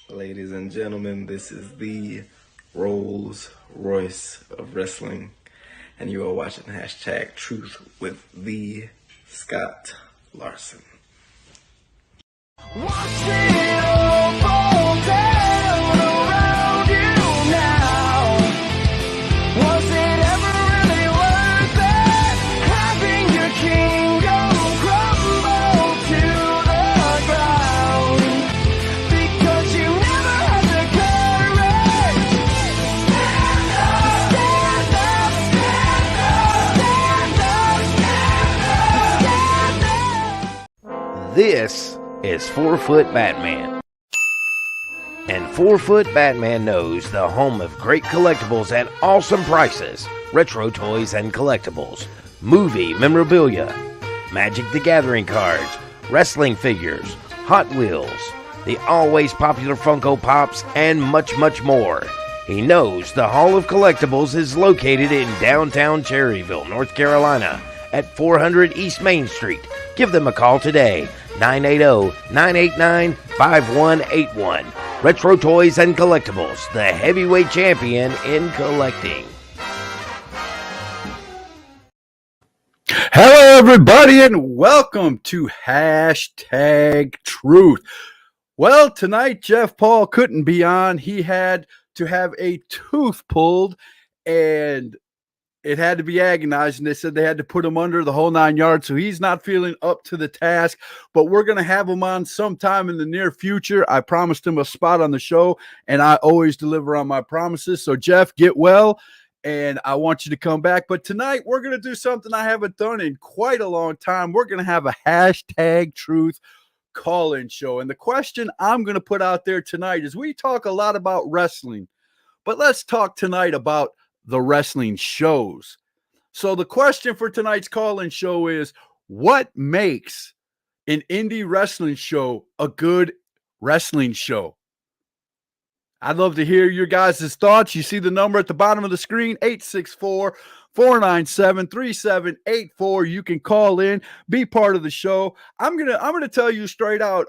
Ladies and gentlemen, this is the Rolls Royce of wrestling, and you are watching hashtag Truth with the Scott Larson. Watch it all fall down around you now. Was it ever really worth it? Having your kingdom crumble to the ground because you never had the courage. Stand up, stand up, stand up, stand up. This is 4-Foot Batman. And 4-Foot Batman knows the home of great collectibles at awesome prices. Retro toys and collectibles, movie memorabilia, Magic the Gathering cards, wrestling figures, Hot Wheels, the always popular Funko Pops, and much, much more. He knows the Hall of Collectibles is located in downtown Cherryville, North Carolina, at 400 East Main Street. Give them a call today, 980-989-5181. Retro Toys and Collectibles, the heavyweight champion in collecting. Hello, everybody, and welcome to Hashtag Truth. Well, tonight, Jeff Paul couldn't be on. He had to have a tooth pulled, and it had to be agonizing. They said they had to put him under the whole 9 yards, so he's not feeling up to the task, but we're going to have him on sometime in the near future. I promised him a spot on the show, and I always deliver on my promises. So, Jeff, get well, and I want you to come back. But tonight, we're going to do something I haven't done in quite a long time. We're going to have a Hashtag Truth call-in show, and the question I'm going to put out there tonight is we talk a lot about wrestling, but let's talk tonight about the wrestling shows. So the question for tonight's call-in show is, what makes an indie wrestling show a good wrestling show? I'd love to hear your guys' thoughts. You see the number at the bottom of the screen, 864-497-3784. You can call in, be part of the show. I'm gonna tell you straight out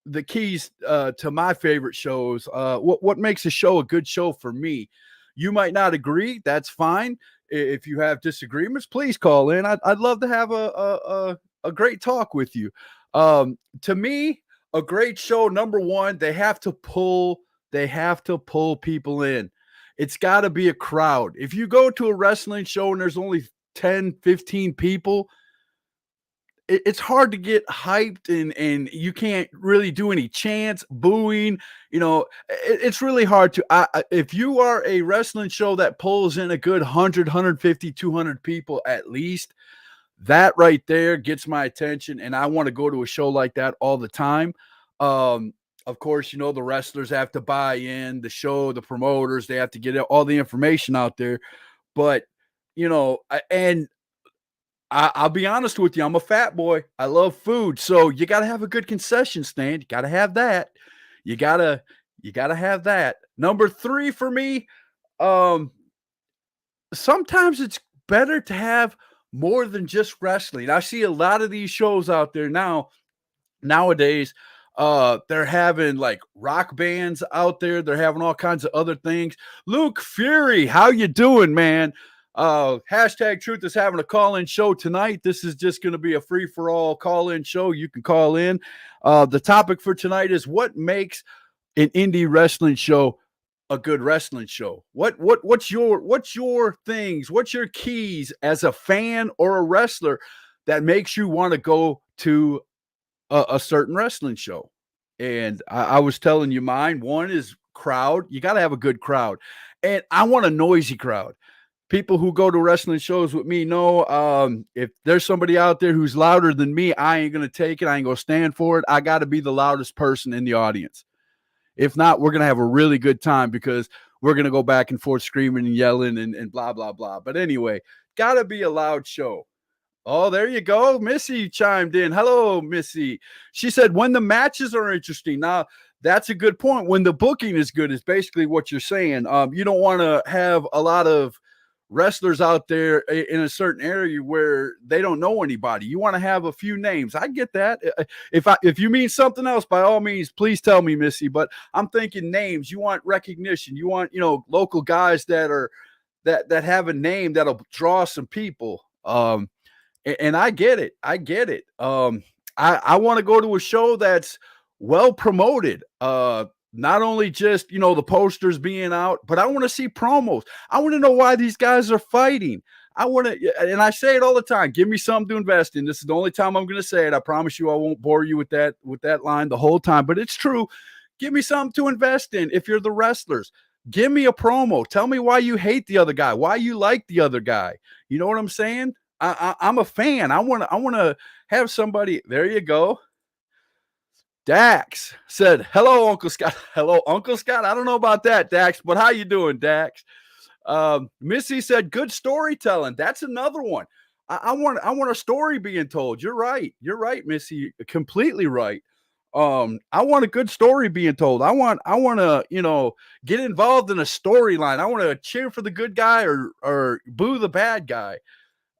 the keys to my favorite shows. What makes a show a good show for me. You might not agree. That's fine. If you have disagreements, please call in. I'd love to have a great talk with you. To me, a great show, number one, they have to pull people in. It's got to be a crowd. If you go to a wrestling show and there's only 10, 15 people, it's hard to get hyped, and you can't really do any chants, booing. It's really hard to. If you are a wrestling show that pulls in a good 100, 150, 200 people at least, that right there gets my attention, and I want to go to a show like that all the time. Of course, the wrestlers have to buy in, the show, the promoters, they have to get all the information out there. But, and I'll be honest with you, I'm a fat boy. I love food. So you got to have a good concession stand. You got to have that. You got to have that. Number three for me, sometimes it's better to have more than just wrestling. I see a lot of these shows out there nowadays. They're having like rock bands out there. They're having all kinds of other things. Luke Fury, how you doing, man? Hashtag Truth is having a call-in show tonight. This is just going to be a free-for-all call-in show. You can call in. The topic for tonight is what makes an indie wrestling show a good wrestling show. What's your things? What's your keys as a fan or a wrestler that makes you want to go to a certain wrestling show? And I was telling you mine. One is crowd. You got to have a good crowd, and I want a noisy crowd. People who go to wrestling shows with me know if there's somebody out there who's louder than me, I ain't going to take it. I ain't going to stand for it. I got to be the loudest person in the audience. If not, we're going to have a really good time because we're going to go back and forth screaming and yelling and blah, blah, blah. But anyway, got to be a loud show. Oh, there you go. Missy chimed in. Hello, Missy. She said, when the matches are interesting. Now, that's a good point. When the booking is good is basically what you're saying. You don't want to have a lot of wrestlers out there in a certain area where they don't know anybody. You want to have a few names. I get that. If you mean something else, by all means, please tell me, Missy. But I'm thinking names. You want recognition. You want, local guys that are that have a name that'll draw some people. And I get it. I get it. I want to go to a show that's well promoted. Not only just, the posters being out, but I want to see promos. I want to know why these guys are fighting. I want to, and I say it all the time, give me something to invest in. This is the only time I'm going to say it. I promise you I won't bore you with that line the whole time, but it's true. Give me something to invest in. If you're the wrestlers, give me a promo. Tell me why you hate the other guy, why you like the other guy. You know what I'm saying? I'm a fan. I want to have somebody. There you go. Dax said, hello, Uncle Scott. Hello, Uncle Scott. I don't know about that, Dax, but how you doing, Dax? Missy said, good storytelling. That's another one. I want a story being told. You're right. You're right, Missy. Completely right. I want a good story being told. I want to, get involved in a storyline. I want to cheer for the good guy or boo the bad guy.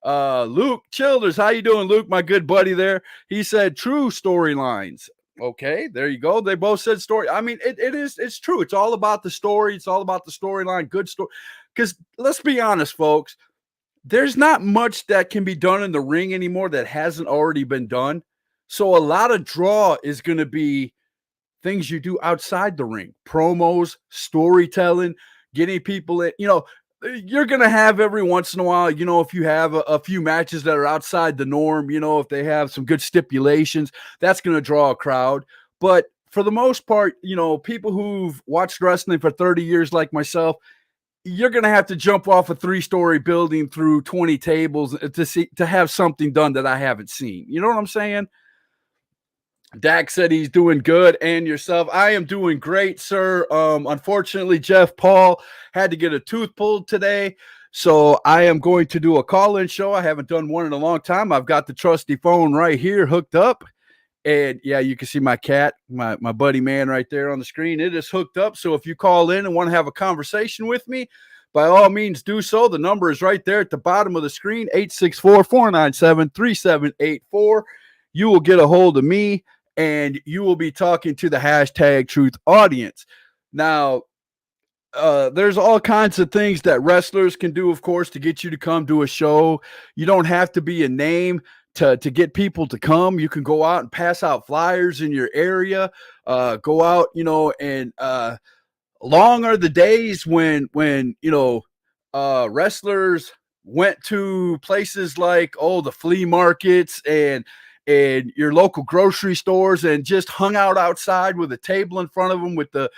Luke Childers, how you doing, Luke? My good buddy there. He said true storylines. Okay, there you go. They both said story. I mean, it's true. It's all about the story. It's all about the storyline. Good story. Because let's be honest, folks, there's not much that can be done in the ring anymore that hasn't already been done. So a lot of draw is going to be things you do outside the ring, promos, storytelling, getting people in, you're going to have every once in a while, if you have a few matches that are outside the norm, if they have some good stipulations, that's going to draw a crowd. But for the most part, people who've watched wrestling for 30 years like myself, you're going to have to jump off a 3-story building through 20 tables to have something done that I haven't seen. You know what I'm saying? Dak said he's doing good. And yourself? I am doing great, sir. Unfortunately, Jeff Paul had to get a tooth pulled today. So I am going to do a call-in show. I haven't done one in a long time. I've got the trusty phone right here hooked up. And yeah, you can see my cat, my buddy man right there on the screen. It is hooked up. So if you call in and want to have a conversation with me, by all means do so. The number is right there at the bottom of the screen, 864-497-3784. You will get a hold of me, and you will be talking to the hashtag Truth audience. Now, there's all kinds of things that wrestlers can do, of course, to get you to come to a show. You don't have to be a name to get people to come. You can go out and pass out flyers in your area. Go out, and long are the days when wrestlers went to places like the flea markets and your local grocery stores and just hung out outside with a table in front of them with the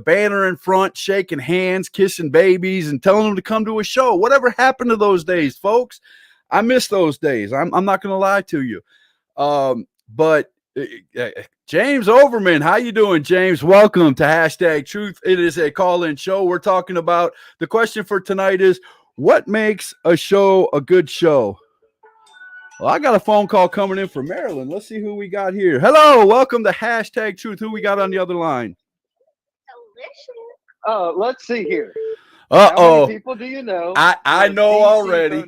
banner in front, shaking hands, kissing babies, and telling them to come to a show. Whatever happened to those days, folks? I miss those days. I'm not going to lie to you. But James Overman, how you doing, James? Welcome to hashtag Truth. It is a call-in show. We're talking about the question for tonight is, what makes a show a good show? Well, I got a phone call coming in from Maryland. Let's see who we got here. Hello, welcome to hashtag Truth. Who we got on the other line? Let's see here. Uh-oh. How many people do you know? I know already.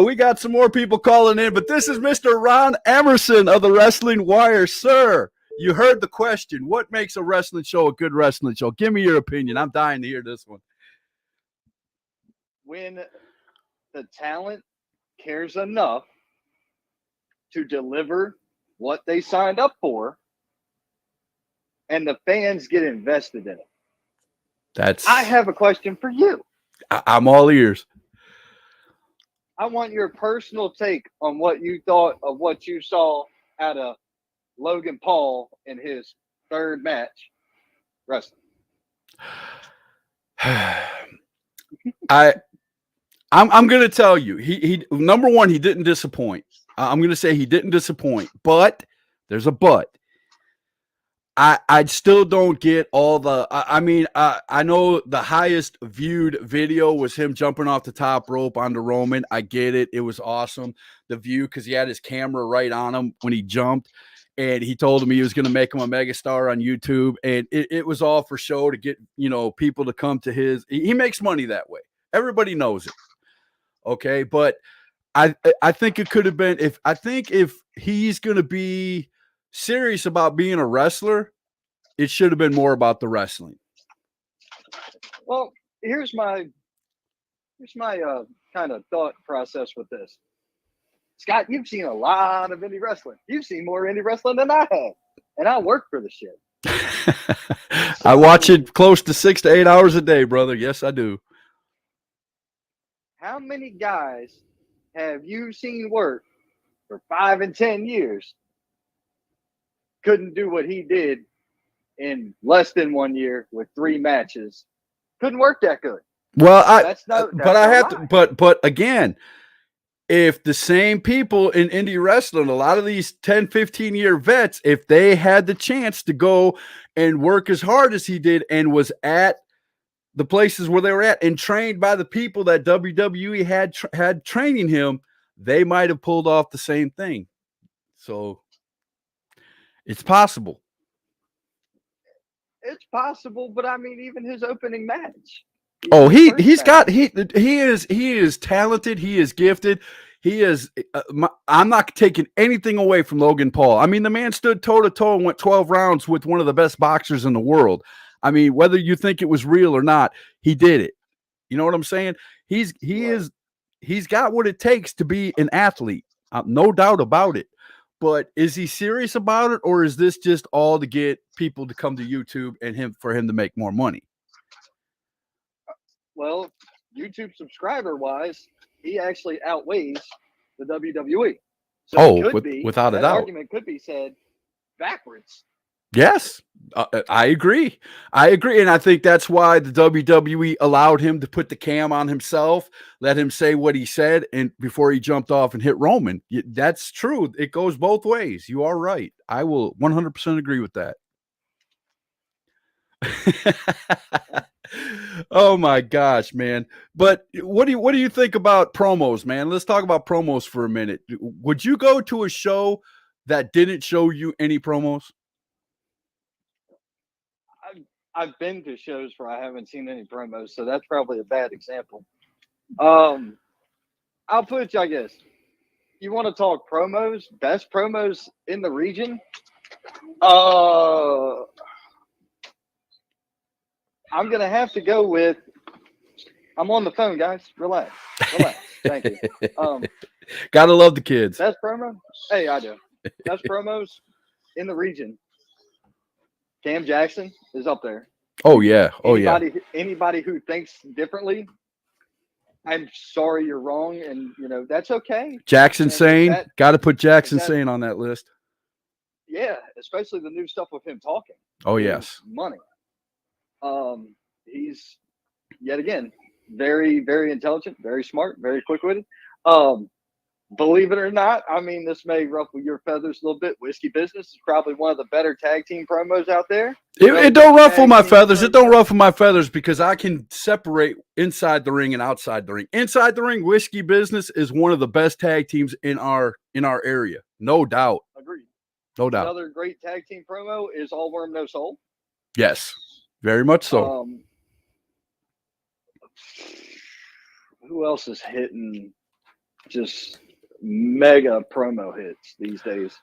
We got some more people calling in, but this is Mr. Ron Emerson of the Wrestling Wire. Sir, you heard the question. What makes a wrestling show a good wrestling show? Give me your opinion. I'm dying to hear this one. When the talent cares enough to deliver what they signed up for, and the fans get invested in it. I have a question for you. I'm all ears. I want your personal take on what you thought of what you saw out of Logan Paul in his third match wrestling. I'm going to tell you, he number one, he didn't disappoint. I'm going to say he didn't disappoint, but there's a but. I still don't get all the. I know the highest viewed video was him jumping off the top rope onto Roman. I get it. It was awesome. The view, because he had his camera right on him when he jumped. and he told him he was going to make him a megastar on YouTube, and it was all for show to get, you know, people to come to his. He makes money that way. Everybody knows it. Okay, but I think it could have been if he's going to be serious about being a wrestler, it should have been more about the wrestling. Well, here's my kind of thought process with this. Scott, you've seen a lot of indie wrestling. You've seen more indie wrestling than I have, and I work for the shit. I watch it close to 6 to 8 hours a day, brother. Yes, I do. How many guys have you seen work for 5 and 10 years couldn't do what he did in less than 1 year with 3 matches? Couldn't work that good. Well, but again, if the same people in indie wrestling, a lot of these 10, 15-year vets, if they had the chance to go and work as hard as he did and was at the places where they were at and trained by the people that WWE had training him, they might have pulled off the same thing. So it's possible. It's possible, but I mean, even his opening match. Oh, he is talented. He is gifted. He is. I'm not taking anything away from Logan Paul. I mean, the man stood toe to toe and went 12 rounds with one of the best boxers in the world. I mean, whether you think it was real or not, he did it. You know what I'm saying? He's got what it takes to be an athlete, no doubt about it. But is he serious about it, or is this just all to get people to come to YouTube and for him to make more money? Well, YouTube subscriber wise, he actually outweighs the WWE. So without a doubt, argument could be said backwards. Yes, I agree. And I think that's why the WWE allowed him to put the cam on himself, let him say what he said, and before he jumped off and hit Roman. That's true. It goes both ways. You are right. I will 100% agree with that. Oh my gosh, man. But what do you think about promos, man? Let's talk about promos for a minute. Would you go to a show that didn't show you any promos? I've been to shows where I haven't seen any promos, so that's probably a bad example. I'll put it like this. You want to talk promos, best promos in the region? I'm going to have to go with, I'm on the phone, guys. Relax. Thank you. Gotta love the kids. Best promo? Hey, I do. Best promos in the region. Cam Jackson is up there. Oh, yeah. Anybody who thinks differently, I'm sorry you're wrong, and, you know, that's okay. Jackson Sane. Got to put Jackson Sane on that list. Yeah, especially the new stuff with him talking. Oh, yes. Money. He's, yet again, very, very intelligent, very smart, very quick-witted. Believe it or not, I mean, this may ruffle your feathers a little bit. Whiskey Business is probably one of the better tag team promos out there. It don't ruffle my feathers. It don't ruffle my feathers because I can separate inside the ring and outside the ring. Inside the ring, Whiskey Business is one of the best tag teams in our area. No doubt. Agreed. No doubt. Another great tag team promo is All Worm, No Soul. Yes, very much so. Who else is hitting just mega promo hits these days?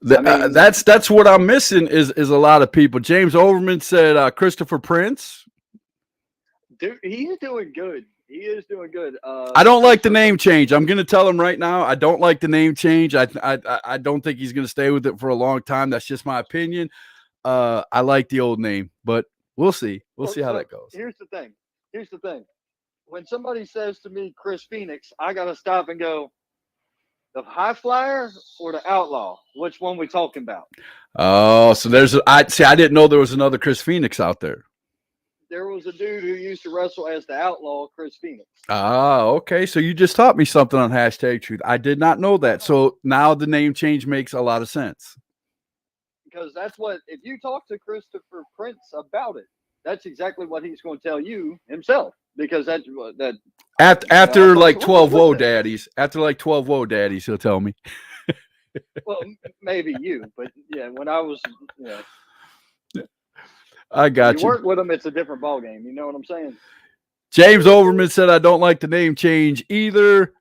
That's what I'm missing is a lot of people. James Overman said Christopher Prince. Dude, he's doing good. He is doing good. I don't like the name change. I'm going to tell him right now. I don't like the name change. I don't think he's going to stay with it for a long time. That's just my opinion. I like the old name, but we'll see. We'll see how that goes. Here's the thing. When somebody says to me, Chris Phoenix, I got to stop and go, the high flyer or the outlaw? Which one we talking about? Oh, so I didn't know there was another Chris Phoenix out there. There was a dude who used to wrestle as the outlaw, Chris Phoenix. Ah, okay. So you just taught me something on #Truth. I did not know that. So now the name change makes a lot of sense. Because that's what, if you talk to Christopher Prince about it, that's exactly what he's going to tell you himself. Because after like 12 woe daddies, he'll tell me. Well, maybe you, but yeah, when I was, I got you you. work with them, it's a different ballgame. You know what I'm saying? James Overman said, I don't like the name change either.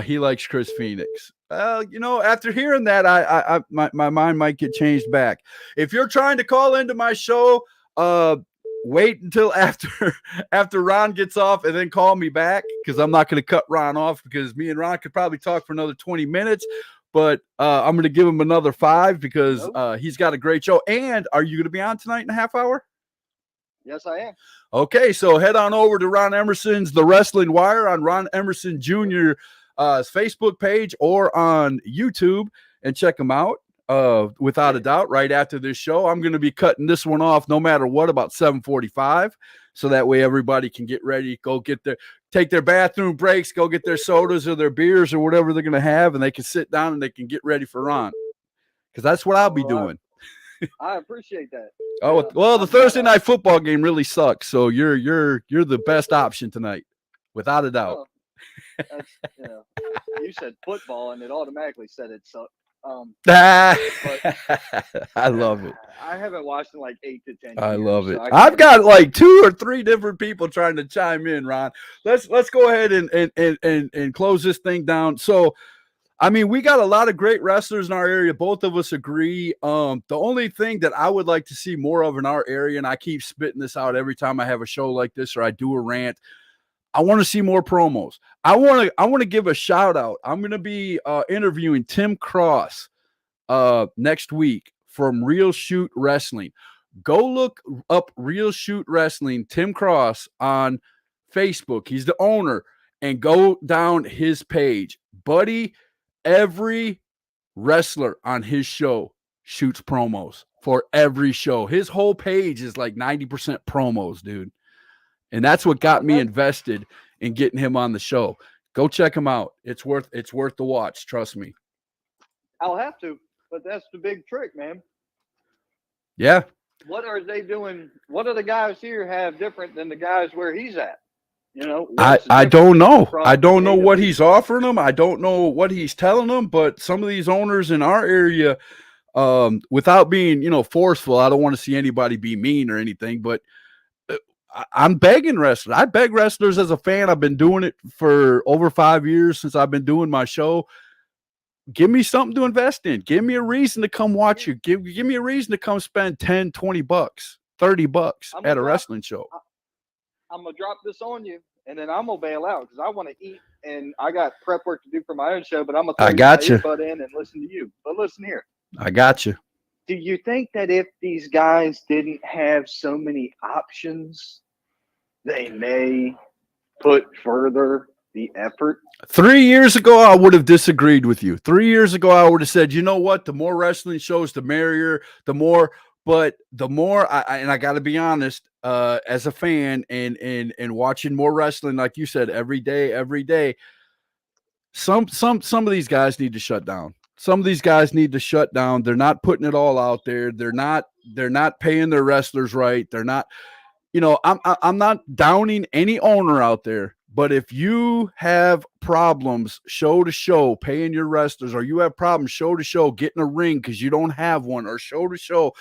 He likes Chris Phoenix. After hearing that, my mind might get changed back. If you're trying to call into my show, wait until after Ron gets off and then call me back, because I'm not going to cut Ron off, because me and Ron could probably talk for another 20 minutes. But I'm going to give him another 5 because he's got a great show. And are you going to be on tonight in a half hour? Yes, I am. Okay, so head on over to Ron Emerson's The Wrestling Wire on Ron Emerson Jr.'s Facebook page or on YouTube and check him out. Without a doubt, right after this show, I'm going to be cutting this one off no matter what about 7:45, so that way everybody can get ready, take their bathroom breaks, go get their sodas or their beers or whatever they're going to have, and they can sit down and they can get ready for Ron, because that's what I'll be doing. I appreciate that. Oh, well, the Thursday night football game really sucks, so you're the best option tonight, without a doubt. That's, you said football, and it automatically said it sucked. I love it. I haven't watched in like 8 to 10 years. I love it. So I've got like 2 or 3 different people trying to chime in, Ron. Let's go ahead and close this thing down. So, I mean, we got a lot of great wrestlers in our area. Both of us agree. The only thing that I would like to see more of in our area, and I keep spitting this out every time I have a show like this or I do a rant, I want to see more promos. I want to give a shout out. I'm going to be interviewing Tim Cross next week from Real Shoot Wrestling. Go look up Real Shoot Wrestling, Tim Cross, on Facebook. He's the owner, and go down his page. Buddy, every wrestler on his show shoots promos for every show. His whole page is like 90% promos, dude. And that's what got me invested in getting him on the show. Go check him out. It's worth the watch. Trust me. I'll have to, but that's the big trick, man. Yeah. What are they doing? What do the guys here have different than the guys where he's at? I don't know. I don't know what he's offering them. I don't know what he's telling them, but some of these owners in our area, without being, forceful, I don't want to see anybody be mean or anything, but I'm begging wrestlers. I beg wrestlers as a fan. I've been doing it for over 5 years since I've been doing my show. Give me something to invest in. Give me a reason to come watch you. Give me a reason to come spend $10, $20, $30 at a wrestling show. I'm going to drop this on you, and then I'm going to bail out because I want to eat, and I got prep work to do for my own show, but I'm going to throw my earbud in and listen to you. But listen here. I got you. Do you think that if these guys didn't have so many options, they may put further the effort? 3 years ago, I would have disagreed with you. 3 years ago, I would have said, you know what? The more wrestling shows, the merrier, the more. But the more, I got to be honest, as a fan and watching more wrestling, like you said, every day, some of these guys need to shut down. Some of these guys need to shut down. They're not putting it all out there. They're not paying their wrestlers right. They're not, I'm not downing any owner out there, but if you have problems show to show paying your wrestlers, or you have problems show to show getting a ring because you don't have one, or show to show,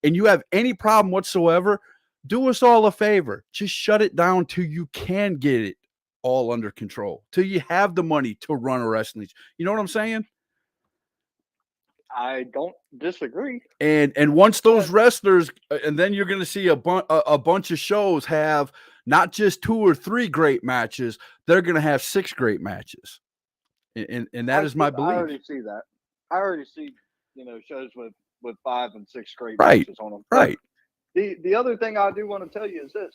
and you have any problem whatsoever, do us all a favor. Just shut it down till you can get it all under control, till you have the money to run a wrestling. You know what I'm saying? I don't disagree. And once those wrestlers, and then you're going to see a bunch of shows have not just 2 or 3 great matches, they're going to have 6 great matches. And that is my belief. I already see that. I already see, shows with 5 and 6 great right. matches on them. Right. The other thing I do want to tell you is this.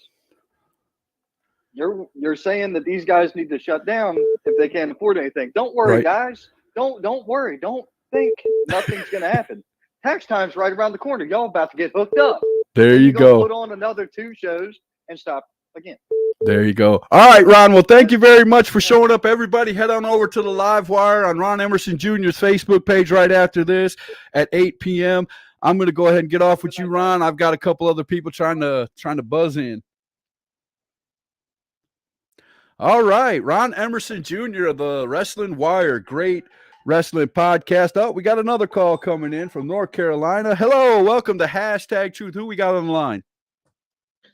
You're saying that these guys need to shut down if they can't afford anything. Don't worry, guys. Don't worry. Don't think nothing's going to happen. Tax time's right around the corner. Y'all about to get hooked up. There you go. Put on another 2 shows and stop again. There you go. All right, Ron. Well, thank you very much for showing up. Everybody, head on over to the Live Wire on Ron Emerson Jr.'s Facebook page right after this at 8 p.m. I'm going to go ahead and get off with you, Ron. I've got a couple other people trying to buzz in. All right, Ron Emerson Jr. of the Wrestling Wire. Great Wrestling Podcast. Oh, we got another call coming in from North Carolina. Hello, welcome to Hashtag Truth. Who we got on the line?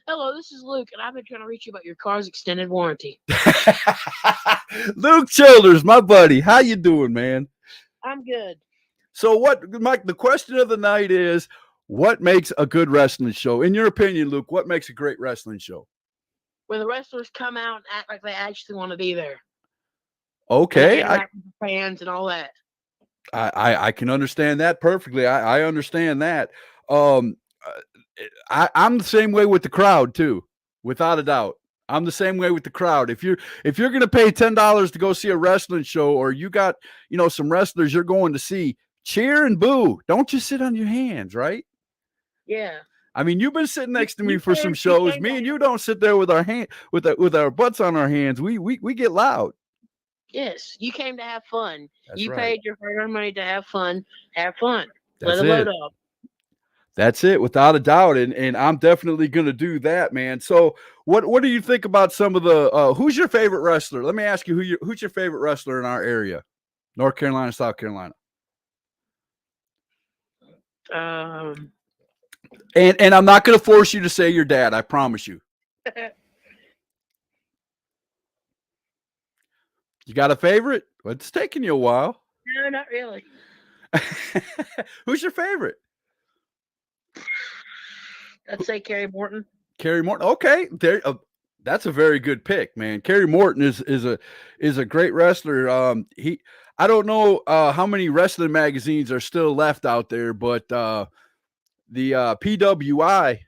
Hello, this is Luke, and I've been trying to reach you about your car's extended warranty. Luke Childers, my buddy. How you doing, man? I'm good. So what, Mike, the question of the night is, what makes a good wrestling show? In your opinion, Luke, what makes a great wrestling show? When the wrestlers come out and act like they actually want to be there. Okay, And interact with the fans and all that. I can understand that perfectly. I understand that. I'm the same way with the crowd too, without a doubt. I'm the same way with the crowd. If you're going to pay $10 to go see a wrestling show, or you got, some wrestlers you're going to see, cheer and boo. Don't just sit on your hands, right? Yeah. I mean, you've been sitting next to me You for can- some you shows. can Me go. and you don't sit there with our with our butts on our hands. We get loud. Yes, you came to have fun. That's You right. paid your hard-earned money to have fun. Have fun. That's Let a load it. up. That's it, without a doubt, and I'm definitely gonna do that, man. So, what do you think about some of the? Who's your favorite wrestler? Let me ask you who's your favorite wrestler in our area, North Carolina, South Carolina, Um, and I'm not gonna force you to say your dad. I promise you. You got a favorite? Well, it's taking you a while. no, not really. Who's your favorite? Let's say Kerry Morton. Kerry Morton. Okay, there. That's a very good pick, man. Kerry Morton is a great wrestler. I don't know how many wrestling magazines are still left out there, but the PWI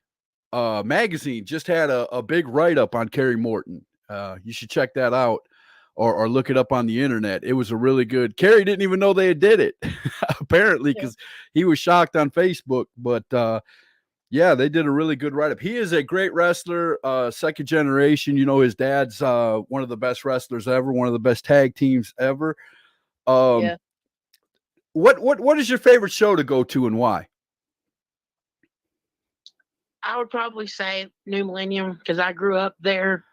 magazine just had a big write up on Kerry Morton. You should check that out. Or look it up on the internet. It was a really good. Kerry didn't even know they did it, apparently, because he was shocked on Facebook. But yeah, they did a really good write-up. He is a great wrestler, second generation. His dad's one of the best wrestlers ever, one of the best tag teams ever. Yeah. What is your favorite show to go to and why? I would probably say New Millennium because I grew up there.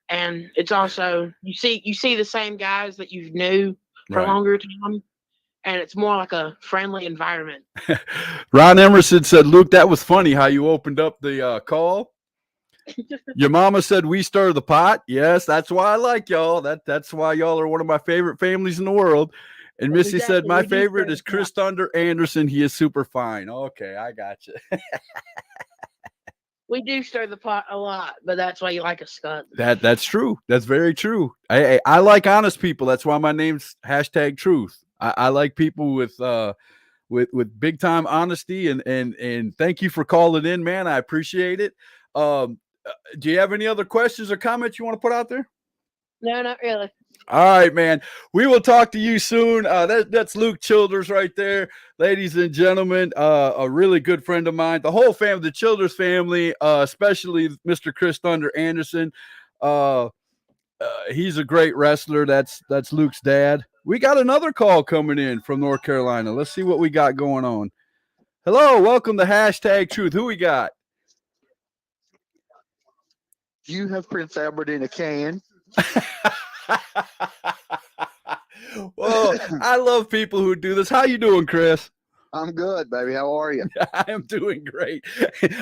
And it's also you see the same guys that you knew for a Right. longer time, and it's more like a friendly environment. Ron Emerson said, Luke, that was funny how you opened up the call. Your mama said we stir the pot. Yes, that's why I like y'all. That's why y'all are one of my favorite families in the world. And Missy said, Exactly, my we do favorite stir is the Chris pot. Thunder Anderson. He is super fine. Okay, I got you. We do stir the pot a lot, but that's why you like us, Scott. That's true. That's very true. I like honest people. That's why my name's hashtag truth. I like people with big time honesty and thank you for calling in, man. I appreciate it. Do you have any other questions or comments you want to put out there? No, not really. All right, man. We will talk to you soon. That's Luke Childers right there, ladies and gentlemen. A really good friend of mine. The whole family, the Childers family, especially Mr. Chris Thunder Anderson. He's a great wrestler. That's Luke's dad. We got another call coming in from North Carolina. Let's see what we got going on. Hello, welcome to Hashtag Truth. Who we got? You have Prince Albert in a can. Well, I love people who do this. How you doing, Chris? I'm good, baby. How are you? I am doing great.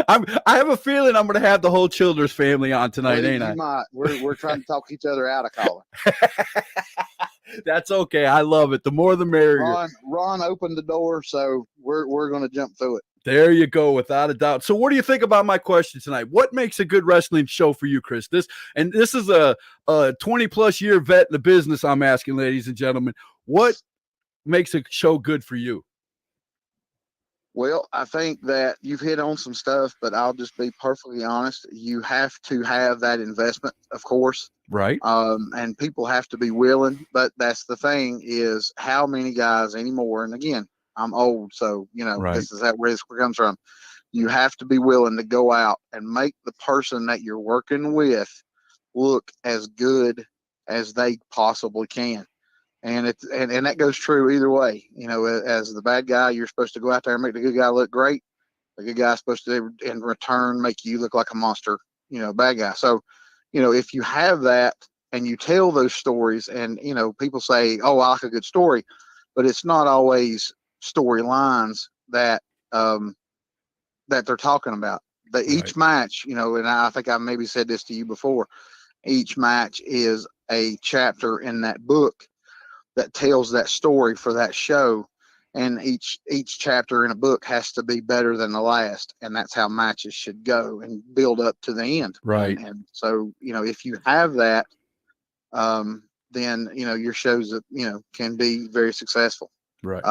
I have a feeling I'm going to have the whole Childers family on tonight, Well, ain't you I? might. We're trying to talk each other out of calling. That's okay. I love it. The more the merrier. Ron opened the door, so we're going to jump through it. There you go, without a doubt. So, what do you think about my question tonight? What makes a good wrestling show for you, Chris? This is a 20-plus year vet in the business. I'm asking, ladies and gentlemen, what makes a show good for you? Well, I think that you've hit on some stuff, but I'll just be perfectly honest. You have to have that investment, of course. Right. And people have to be willing. But that's the thing is how many guys anymore, and again, I'm old, so, Right. This is where this comes from. You have to be willing to go out and make the person that you're working with look as good as they possibly can. And and that goes true either way. As the bad guy, you're supposed to go out there and make the good guy look great. The good guy's supposed to, in return, make you look like a monster, bad guy. So, if you have that and you tell those stories and, people say, oh, I like a good story. but it's not always storylines that that they're talking about. But each match, you know, and I think I maybe said this to you before, each match is a chapter in that book that tells that story for that show. And each chapter in a book has to be better than the last. And that's how matches should go and build up to the end. Right. And so, you know, if you have that, then, you know, your shows, you know, can be very successful. Right.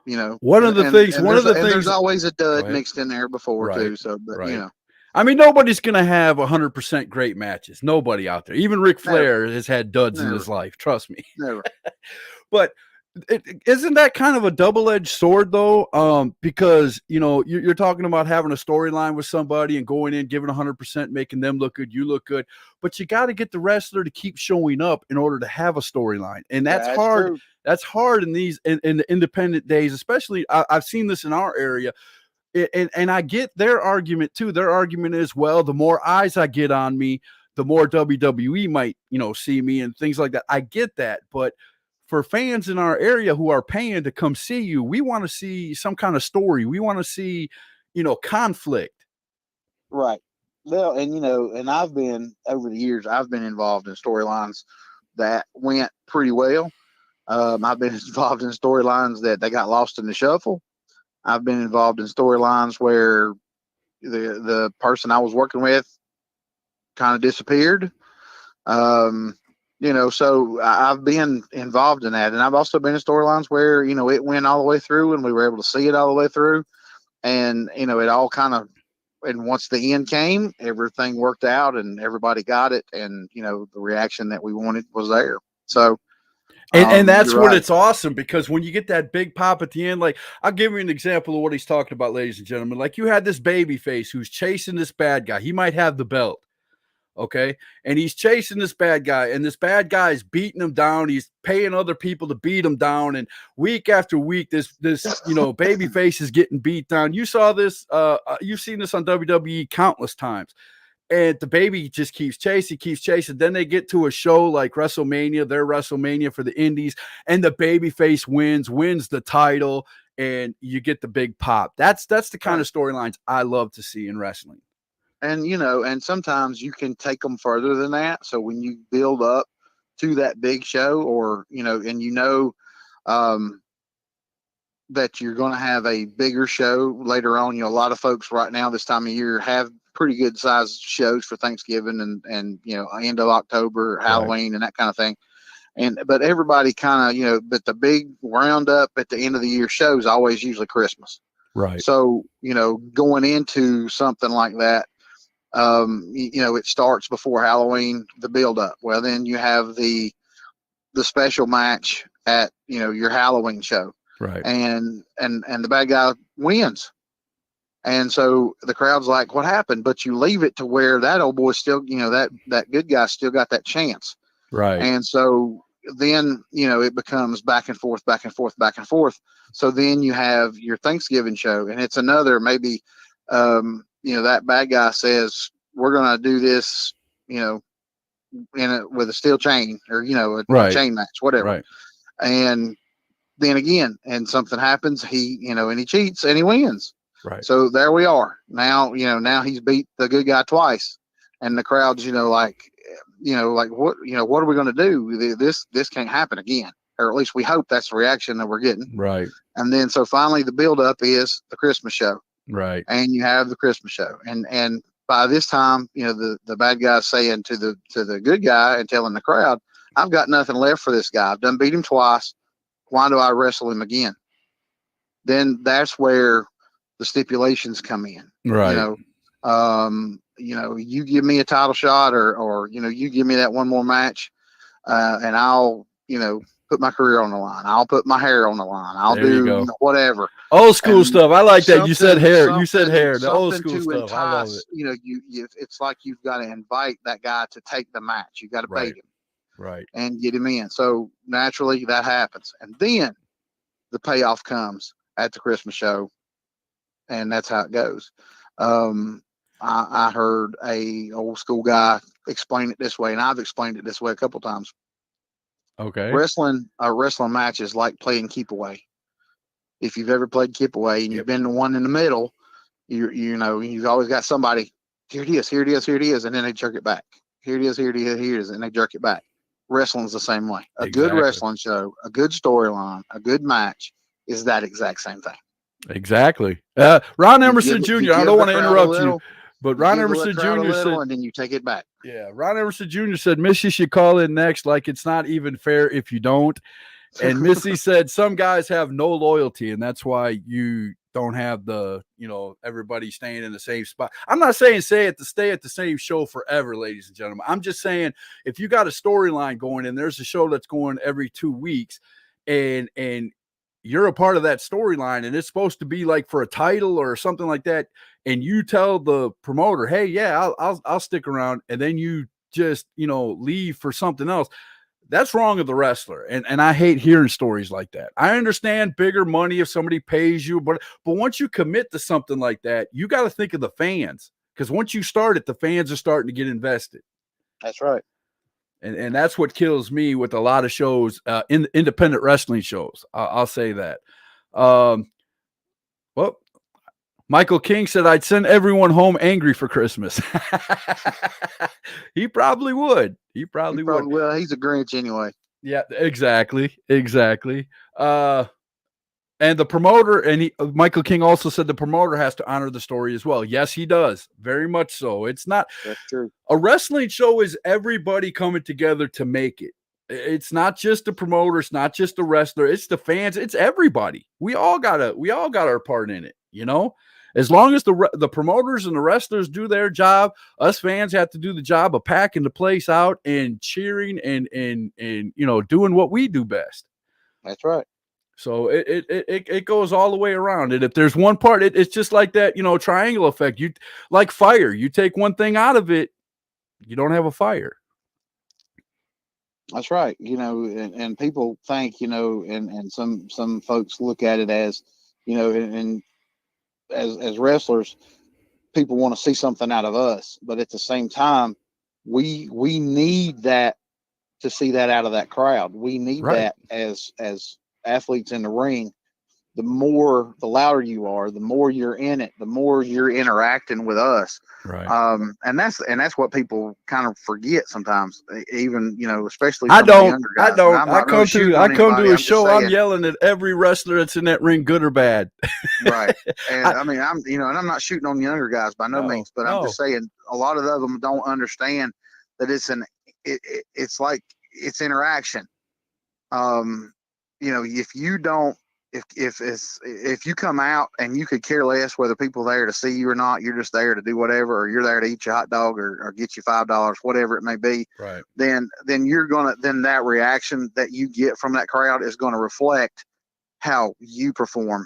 You know, one of the things there's always a dud mixed in there before too. So, but you know, I mean, nobody's going to have 100% great matches. Nobody out there. Even Ric Flair has had duds in his life. Trust me. Never. But isn't that kind of a double-edged sword, though? Because, you know, you're talking about having a storyline with somebody and going in, giving 100%, making them look good, you look good. But you got to get the wrestler to keep showing up in order to have a storyline. And that's hard. True. That's hard in these in the independent days, especially. I've seen this in our area. And I get their argument too. Their argument is, well, the more eyes I get on me, the more WWE might, you know, see me and things like that. I get that. But for fans in our area who are paying to come see you, we want to see some kind of story. We want to see, you know, conflict. Right. Well, and, you know, and I've been, over the years, I've been involved in storylines that went pretty well. I've been involved in storylines that they got lost in the shuffle. I've been involved in storylines where the person I was working with kind of disappeared. You know, so I've been involved in that. And I've also been in storylines where, you know, it went all the way through and we were able to see it all the way through. And, you know, it all kind of, and once the end came, everything worked out and everybody got it. And, you know, the reaction that we wanted was there. So, and that's you're what right. it's awesome, because when you get that big pop at the end, like, I'll give you an example of what he's talking about, ladies and gentlemen. Like, you had this baby face who's chasing this bad guy. He might have the belt. Okay. And he's chasing this bad guy, and this bad guy is beating him down. He's paying other people to beat him down. And week after week, this, you know, baby face is getting beat down. You saw this, you've seen this on WWE countless times. And the baby just keeps chasing. Then they get to a show like WrestleMania, their WrestleMania for the Indies, and the baby face wins the title, and you get the big pop. That's the kind of storylines I love to see in wrestling. And, you know, and sometimes you can take them further than that. So when you build up to that big show, or, you know, and you know that you're going to have a bigger show later on, you know, a lot of folks right now this time of year have pretty good sized shows for Thanksgiving and, you know, end of October, Halloween, and that kind of thing. But everybody kind of, you know, but the big roundup at the end of the year show is always usually Christmas. Right. So, you know, going into something like that, you know, it starts before Halloween, the build up. Well, then you have the special match at, you know, your Halloween show. Right. And the bad guy wins. And so the crowd's like, what happened? But you leave it to where that old boy still, you know, that good guy still got that chance. Right. And so then, you know, it becomes back and forth. So then you have your Thanksgiving show, and it's another, maybe, you know, that bad guy says, we're going to do this, you know, with a steel chain, or, you know, a chain match, whatever. Right. And then again, and something happens, he, you know, and he cheats and he wins. Right. So there we are. Now, you know, now he's beat the good guy twice, and the crowd's, you know, like what, you know, what are we going to do? This can't happen again, or at least we hope that's the reaction that we're getting. Right. And then, so finally the build up is the Christmas show. Right. And you have the Christmas show. And by this time, you know, the bad guy's saying to the good guy and telling the crowd, I've got nothing left for this guy. I've done beat him twice. Why do I wrestle him again? Then that's where the stipulations come in. Right. You know, you give me a title shot, or, you know, you give me that one more match, and I'll, you know, put my career on the line. I'll put my hair on the line. I'll There you do, go. you know, whatever. Old school And stuff. I like that. You said hair. You said something- hair. The old something school to stuff. I love entice, it. You know, it's like you've got to invite that guy to take the match. You got to Right. bait him Right. and get him in. So naturally that happens. And then the payoff comes at the Christmas show, and that's how it goes. I heard a old school guy explain it this way, and I've explained it this way a couple times. Okay. Wrestling match is like playing keep away. If you've ever played keep away and you've been the one in the middle, you know, you've always got somebody, here it is, here it is, here it is, and then they jerk it back. Here it is, here it is, here it is, and they jerk it back. Wrestling's the same way. A good Exactly. wrestling show, a good storyline, a good match is that exact same thing. Exactly. Ron Emerson You Jr. I give don't the want to crowd a interrupt little, you, but Ron give the Emerson crowd a Jr. little, said, and then you take it back. yeah, Ron Emerson Jr. said, Missy should call in next. Like, it's not even fair if you don't. And Missy said, some guys have no loyalty, and that's why you don't have the, you know, everybody staying in the same spot. I'm not saying stay at the same show forever, ladies and gentlemen. I'm just saying if you got a storyline going and there's a show that's going every 2 weeks and you're a part of that storyline and it's supposed to be like for a title or something like that, and you tell the promoter, hey, yeah, I'll stick around, and then you just, you know, leave for something else. That's wrong of the wrestler. And I hate hearing stories like that. I understand bigger money if somebody pays you, but once you commit to something like that, you got to think of the fans, because once you start it, the fans are starting to get invested. That's right. And that's what kills me with a lot of shows, in independent wrestling shows. I'll say that. Well, Michael King said, I'd send everyone home angry for Christmas. He probably would. He probably would. Well, he's a Grinch anyway. Yeah, exactly. And the promoter, and Michael King also said the promoter has to honor the story as well. Yes, he does. Very much so. It's not, That's true. a wrestling show is everybody coming together to make it. It's not just the promoter, it's not just the wrestler, it's the fans, it's everybody. We all got our part in it, you know? As long as the promoters and the wrestlers do their job, us fans have to do the job of packing the place out and cheering and you know, doing what we do best. That's right. So it goes all the way around. And if there's one part, it's just like that, you know, triangle effect. You like fire. You take one thing out of it, you don't have a fire. That's right. You know, and people think, you know, and some folks look at it as, you know, and as wrestlers, people want to see something out of us, but at the same time, we need that to see that out of that crowd. We need Right. that as athletes in the ring. The louder you are, the more you're in it, the more you're interacting with us. Right. And that's what people kind of forget sometimes, even, you know, especially I some of the don't. younger guys. I don't. And I'm I not come really to shooting I on come anybody, to a I'm just show. I'm saying, yelling at every wrestler that's in that ring, good or bad. right. And I mean, I'm, you know, and I'm not shooting on the younger guys by no means, but I'm just saying a lot of them don't understand that it's like it's interaction. You know, if you don't, if you come out and you could care less whether people are there to see you or not, you're just there to do whatever, or you're there to eat your hot dog or get you $5, whatever it may be. Right. Then that reaction that you get from that crowd is going to reflect how you perform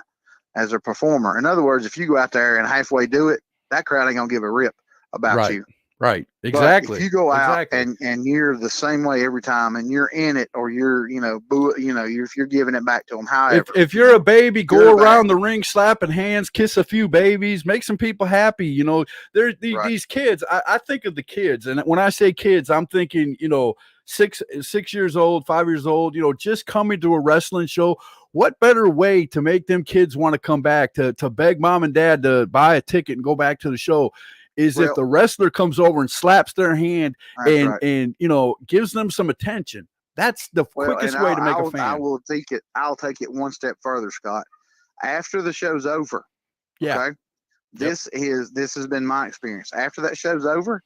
as a performer. In other words, if you go out there and halfway do it, that crowd ain't gonna give a rip about Right. you. Right. But Exactly. if you go out Exactly. and you're the same way every time, and you're in it, or you're, you know, if you're giving it back to them, however, If you're a baby, good go or bad. around the ring slapping hands, kiss a few babies, make some people happy. You know, there's Right. these kids. I think of the kids, and when I say kids, I'm thinking, you know, 6 years old, 5 years old. You know, just coming to a wrestling show. What better way to make them kids want to come back, to beg mom and dad to buy a ticket and go back to the show, is if Well- the wrestler comes over and slaps their hand That's right. and you know, gives them some attention. That's the quickest and way to make a I'll fan. I'll take it one step further, Scott. After the show's over, Yeah. okay, this has been my experience. After that show's over,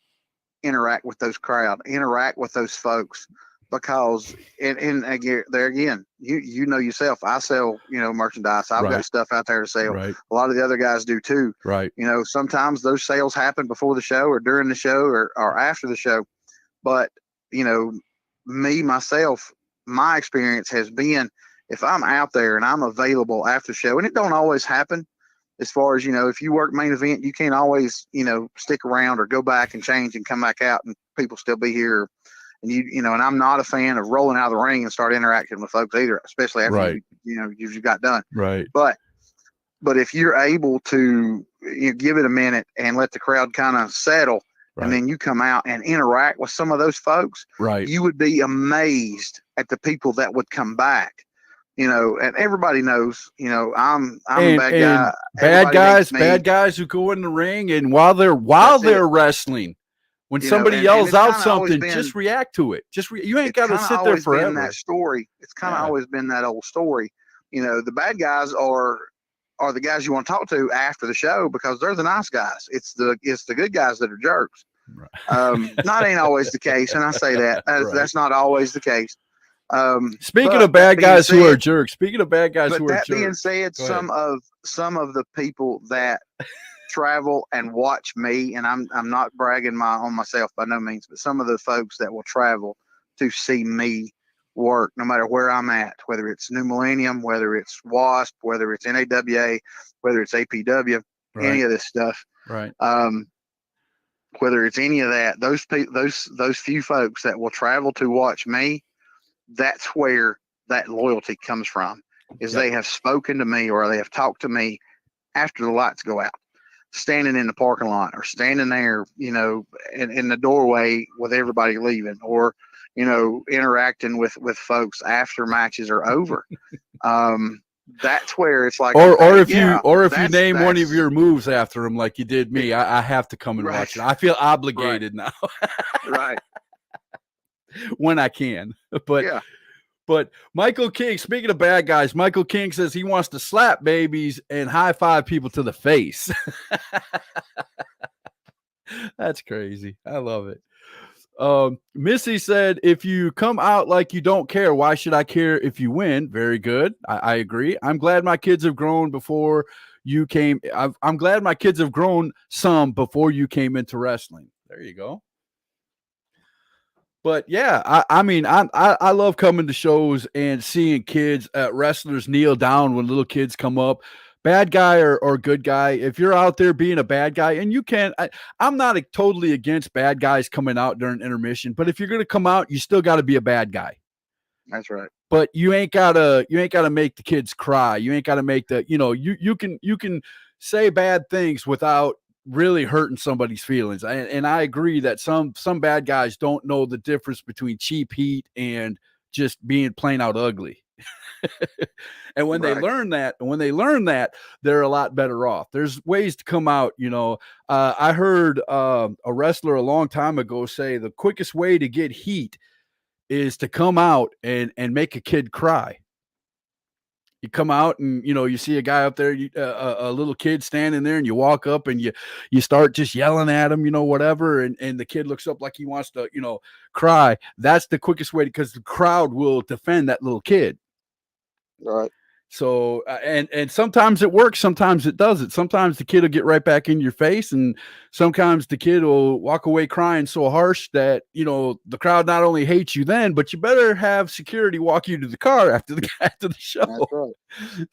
interact with those crowd, interact with those folks, because and again, there again, you know yourself, I sell, you know, merchandise. I've Right. got stuff out there to sell. Right. A lot of the other guys do too. Right. You know, sometimes those sales happen before the show or during the show or after the show. But, you know, myself, my experience has been, if I'm out there and I'm available after the show, and it don't always happen, as far as, you know, if you work main event, you can't always, you know, stick around or go back and change and come back out and people still be here. And you know, and I'm not a fan of rolling out of the ring and start interacting with folks either, especially after Right. you got done. Right. But if you're able to, you know, give it a minute and let the crowd kind of settle, and then you come out and interact with some of those folks, Right. you would be amazed at the people that would come back. And everybody knows, I'm a bad guy. Everybody hates me. Bad guys who go in the ring, and while they're That's it. wrestling, when You know, somebody and yells it's out kinda always something, been- just react to it. You ain't It's got to kinda sit there always been forever. that story. It's kind of Yeah. always been that old story. The bad guys are the guys you want to talk to after the show because they're the nice guys. It's the good guys that are jerks. Right. Not ain't always the case, and I say that Right. that's not always the case. Speaking but of bad that being guys who are said- jerks, speaking of bad guys But who are that being jerks, said, Go ahead. some of the people that travel and watch me, and I'm not bragging on myself by no means, but some of the folks that will travel to see me work, no matter where I'm at, whether it's New Millennium, whether it's WASP, whether it's NAWA, whether it's APW, any right, of this stuff, right, whether it's any of that, those few folks that will travel to watch me, that's where that loyalty comes from. Is Yep. they have spoken to me or they have talked to me after the lights go out, standing in the parking lot or standing there, in the doorway with everybody leaving, or interacting with folks after matches are over. That's where it's like, or okay, if yeah, you that's- name one of that's- your moves after him like you did me, I have to come and Right. watch it. I feel obligated now right. when I can. But Yeah. But Michael King, speaking of bad guys, Michael King says he wants to slap babies and high five people to the face. That's crazy. I love it. Missy said, if you come out like you don't care, why should I care if you win? Very good. I agree. I'm glad my kids have grown before you came. I'm glad my kids have grown some before you came into wrestling. There you go. But yeah, I love coming to shows and seeing kids, wrestlers kneel down when little kids come up. Bad guy or good guy, if you're out there being a bad guy, and you can, I'm not totally against bad guys coming out during intermission, but if you're gonna come out, you still got to be a bad guy. That's right. But you ain't gotta make the kids cry. You ain't gotta make you can say bad things without really hurting somebody's feelings. And I agree that some bad guys don't know the difference between cheap heat and just being plain out ugly. And when they Right. learn that, they're a lot better off. There's ways to come out, I heard a wrestler a long time ago say the quickest way to get heat is to come out and make a kid cry. You come out and, you see a guy up there, a little kid standing there, and you walk up and you start just yelling at him, whatever. And the kid looks up like he wants to, cry. That's the quickest way, because the crowd will defend that little kid. Right. So, and sometimes it works, sometimes it doesn't. Sometimes the kid will get right back in your face, and sometimes the kid will walk away crying so harsh that, the crowd not only hates you then, but you better have security walk you to the car after the show. That's right.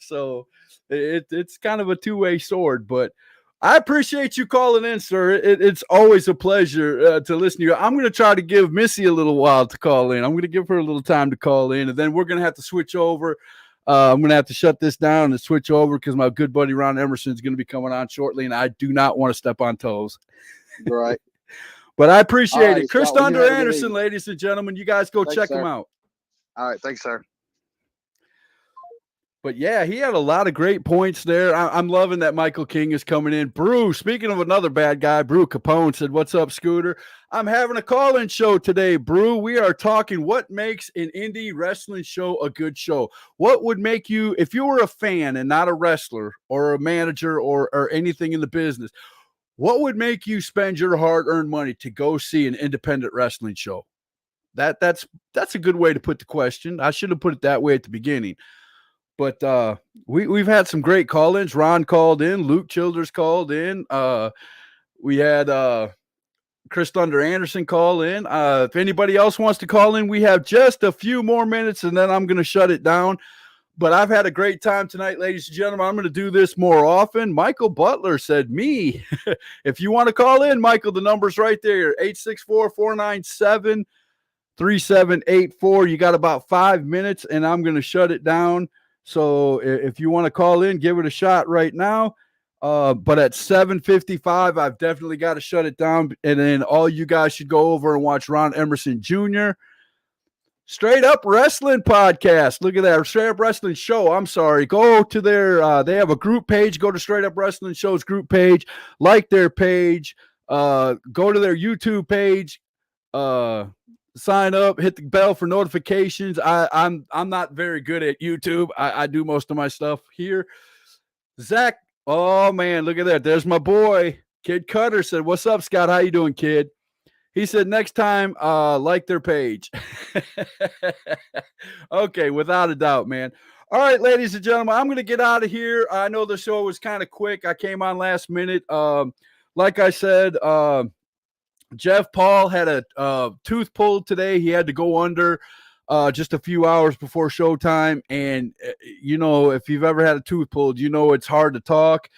So it's kind of a two-way sword, but I appreciate you calling in, sir. It's always a pleasure to listen to you. I'm going to try to give Missy a little while to call in. I'm going to give her a little time to call in, and then we're going to have to switch over. I'm going to have to shut this down and switch over because my good buddy Ron Emerson is going to be coming on shortly, and I do not want to step on toes. Right. But I appreciate All right, it. Chris Scott, well, you Thunder have a good Anderson, evening. ladies and gentlemen, you guys go Thanks, check sir. him out. All right. Thanks, sir. But yeah, he had a lot of great points there. I'm loving that Michael King is coming in. Brew, speaking of another bad guy, Brew Capone said, "What's up, Scooter? I'm having a call-in show today, Brew. We are talking what makes an indie wrestling show a good show. What would make you, if you were a fan and not a wrestler or a manager or anything in the business, what would make you spend your hard-earned money to go see an independent wrestling show?" That's a good way to put the question. I should have put it that way at the beginning. But we've had some great call-ins. Ron called in. Luke Childers called in. We had Chris Thunder Anderson call in. If anybody else wants to call in, we have just a few more minutes, and then I'm going to shut it down. But I've had a great time tonight, ladies and gentlemen. I'm going to do this more often. Michael Butler said, me. If you want to call in, Michael, the number's right there, 864-497-3784. You got about 5 minutes, and I'm going to shut it down. So if you want to call in, give it a shot right now. But at 7:55, I've definitely got to shut it down. And then all you guys should go over and watch Ron Emerson Jr. Straight Up Wrestling Podcast. Look at that. Straight Up Wrestling Show. I'm sorry. Go to their, they have a group page. Go to Straight Up Wrestling Show's group page. Like their page. Go to their YouTube page. Sign up. Hit the bell for notifications. I'm not very good at YouTube. I do most of my stuff here. Zach. Oh, man. Look at that. There's my boy. Kid Cutter said, "What's up, Scott? How you doing, kid?" He said, "Next time, like their page." Okay, without a doubt, man. All right, ladies and gentlemen, I'm going to get out of here. I know the show was kind of quick. I came on last minute. Like I said, Jeff Paul had a tooth pulled today. He had to go under just a few hours before showtime. And, you know, if you've ever had a tooth pulled, you know it's hard to talk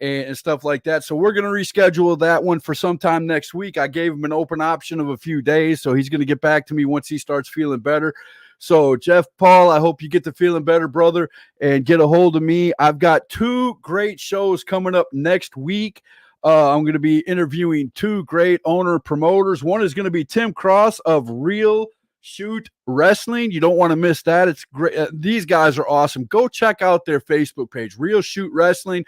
and stuff like that. So we're going to reschedule that one for sometime next week. I gave him an open option of a few days, so he's going to get back to me once he starts feeling better. So Jeff Paul, I hope you get to feeling better, brother, and get a hold of me. I've got 2 great shows coming up next week. I'm going to be interviewing 2 great owner promoters. One is going to be Tim Cross of Real Shoot Wrestling. You don't want to miss that. It's great. These guys are awesome. Go check out their Facebook page, Real Shoot Wrestling.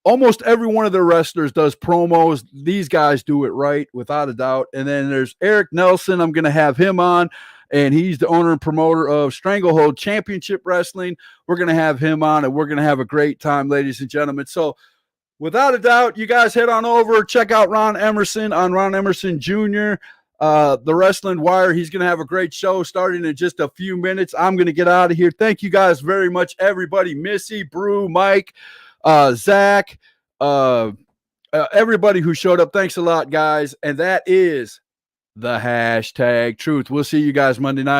Almost every one of their wrestlers does promos. These guys do it right, without a doubt. And then there's Eric Nelson. I'm going to have him on, and he's the owner and promoter of Stranglehold Championship Wrestling. We're going to have him on, and we're going to have a great time, ladies and gentlemen. So without a doubt, you guys head on over, check out Ron Emerson on Ron Emerson Jr., the Wrestling Wire. He's going to have a great show starting in just a few minutes. I'm going to get out of here. Thank you guys very much, everybody. Missy, Brew, Mike, Zach, everybody who showed up. Thanks a lot, guys. And that is the hashtag truth. We'll see you guys Monday night.